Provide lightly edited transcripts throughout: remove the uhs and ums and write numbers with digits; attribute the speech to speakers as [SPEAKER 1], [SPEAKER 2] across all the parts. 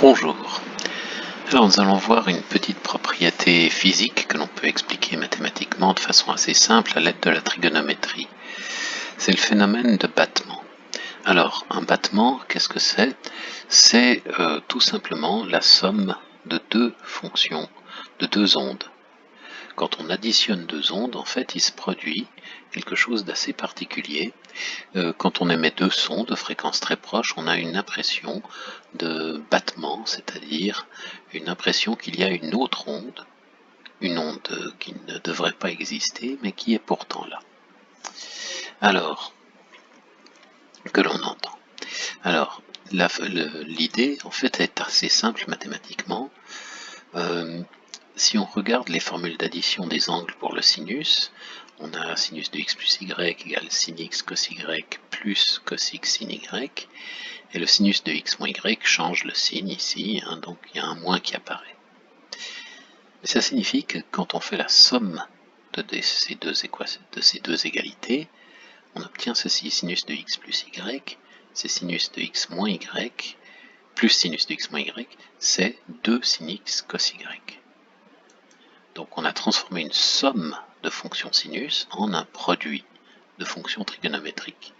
[SPEAKER 1] Bonjour. Alors nous allons voir une petite propriété physique que l'on peut expliquer mathématiquement de façon assez simple à l'aide de la trigonométrie. C'est le phénomène de battement. Alors un battement, qu'est-ce que c'est? C'est tout simplement la somme de deux fonctions, de deux ondes. Quand on additionne deux ondes, en fait, il se produit quelque chose d'assez particulier. Quand on émet deux sons de fréquences très proches, on a une impression de battement, c'est-à-dire une impression qu'il y a une autre onde, une onde qui ne devrait pas exister, mais qui est pourtant là. Alors, que l'on entend. Alors, l'idée, en fait, est assez simple mathématiquement. Si on regarde les formules d'addition des angles pour le sinus, on a sinus de x plus y égale sin x cos y plus cos x sin y, et le sinus de x moins y change le signe ici, donc il y a un moins qui apparaît. Mais ça signifie que quand on fait la somme de ces deux égalités, on obtient ceci, sinus de x plus y, c'est sinus de x moins y, plus sinus de x moins y, c'est 2 sin x cos y. Donc on a transformé une somme de fonctions sinus en un produit de fonctions trigonométriques.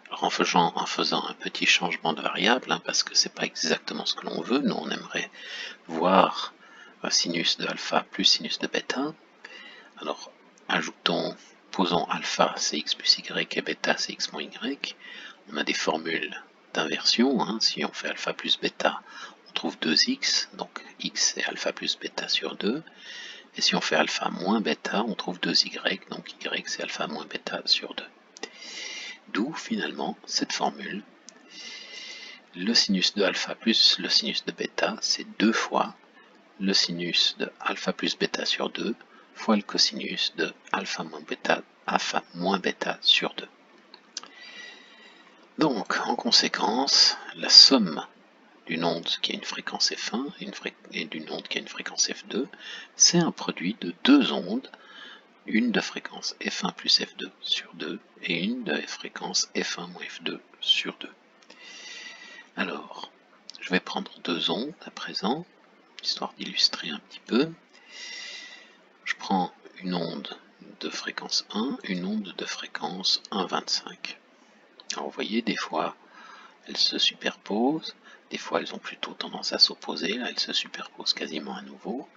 [SPEAKER 1] Alors en faisant un petit changement de variable, parce que c'est pas exactement ce que l'on veut, nous on aimerait voir sinus de alpha plus sinus de bêta. Alors posons alpha c'est x plus y et bêta c'est x moins y. On a des formules d'inversion, si on fait alpha plus bêta, on trouve 2x, donc x c'est alpha plus bêta sur 2. Et si on fait alpha moins bêta, on trouve 2y, donc y c'est alpha moins bêta sur 2. D'où finalement cette formule. Le sinus de alpha plus le sinus de bêta, c'est 2 fois le sinus de alpha plus bêta sur 2 fois le cosinus de alpha moins bêta sur 2. Donc, en conséquence, la somme d'une onde qui a une fréquence f1 et d'une onde qui a une fréquence f2, c'est un produit de deux ondes, une de fréquence f1 plus f2 sur 2 et une de fréquence f1 moins f2 sur 2. Alors, je vais prendre deux ondes à présent, histoire d'illustrer un petit peu. Je prends une onde de fréquence 1, une onde de fréquence 1,25. Alors vous voyez, des fois, elles se superposent, des fois elles ont plutôt tendance à s'opposer, là elles se superposent quasiment à nouveau.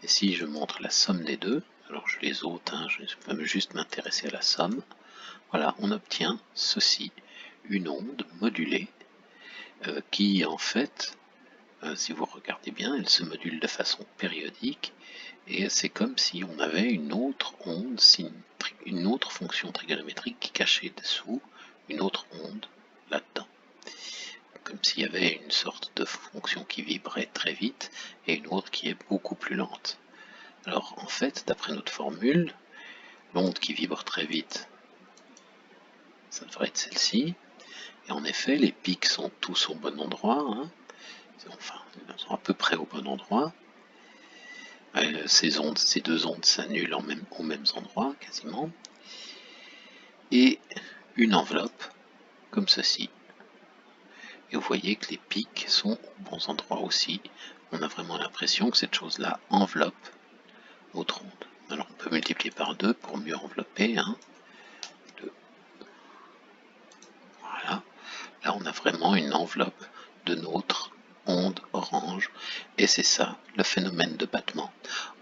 [SPEAKER 1] Et si je montre la somme des deux, alors je les ôte, je peux juste m'intéresser à la somme, voilà, on obtient ceci, une onde modulée, qui en fait, si vous regardez bien, elle se module de façon périodique, et c'est comme si on avait une autre onde, une autre fonction trigonométrique qui cachait dessous une autre onde là-dedans. Comme s'il y avait une sorte de fonction qui vibrait très vite et une autre qui est beaucoup plus lente. Alors en fait, d'après notre formule, l'onde qui vibre très vite, ça devrait être celle-ci. Et en effet, les pics sont tous au bon endroit, enfin, ils sont à peu près au bon endroit. Ces deux ondes s'annulent aux mêmes endroits, quasiment. Et une enveloppe, comme ceci. Et vous voyez que les pics sont aux bons endroits aussi. On a vraiment l'impression que cette chose-là enveloppe notre onde. Alors on peut multiplier par 2 pour mieux envelopper. 2. Voilà. Là on a vraiment une enveloppe de notre onde orange. Et c'est ça le phénomène de battement.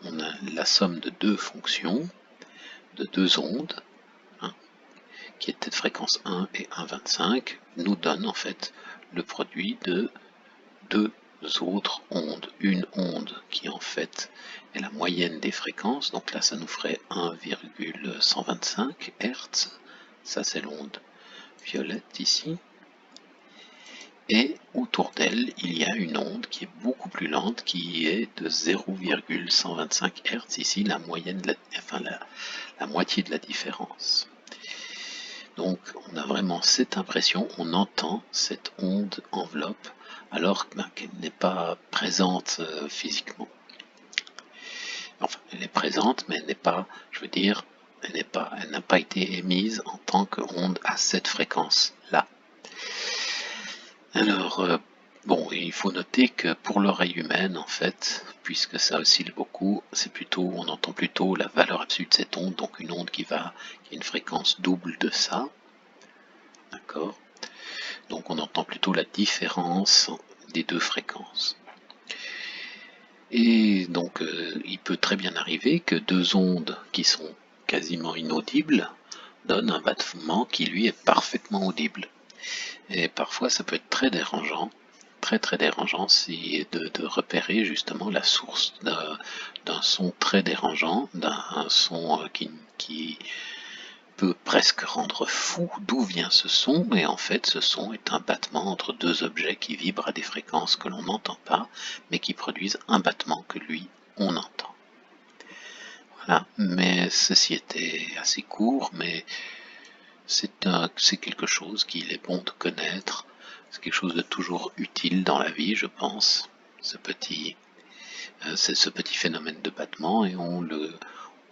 [SPEAKER 1] On a la somme de deux fonctions, de deux ondes, qui étaient de fréquence 1 et 1,25, nous donne en fait le produit de deux autres ondes. Une onde qui en fait est la moyenne des fréquences, donc là ça nous ferait 1,125 Hz, ça c'est l'onde violette ici, et autour d'elle il y a une onde qui est beaucoup plus lente, qui est de 0,125 Hz, ici la moyenne, la moitié de la différence. Donc on a vraiment cette impression, on entend cette onde enveloppe alors qu'elle n'est pas présente physiquement. Enfin, elle est présente, mais elle n'est pas, je veux dire, elle n'a pas été émise en tant qu'onde à cette fréquence-là. Alors, bon, Bon, et il faut noter que pour l'oreille humaine, en fait, puisque ça oscille beaucoup, on entend plutôt la valeur absolue de cette onde, donc une onde qui a une fréquence double de ça, d'accord? Donc on entend plutôt la différence des deux fréquences. Et donc il peut très bien arriver que deux ondes qui sont quasiment inaudibles donnent un battement qui lui est parfaitement audible. Et parfois ça peut être très dérangeant, très dérangeant, c'est de repérer justement la source d'un son très dérangeant, d'un son qui peut presque rendre fou d'où vient ce son, et en fait ce son est un battement entre deux objets qui vibrent à des fréquences que l'on n'entend pas, mais qui produisent un battement que lui, on entend. Voilà, mais ceci était assez court, mais c'est quelque chose qu'il est bon de connaître, c'est quelque chose de toujours utile dans la vie, je pense, ce petit phénomène de battement, et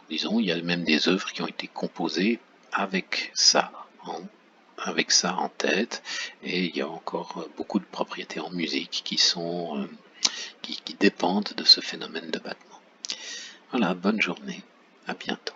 [SPEAKER 1] disons, il y a même des œuvres qui ont été composées avec ça en tête, et il y a encore beaucoup de propriétés en musique qui dépendent de ce phénomène de battement. Voilà, bonne journée, à bientôt.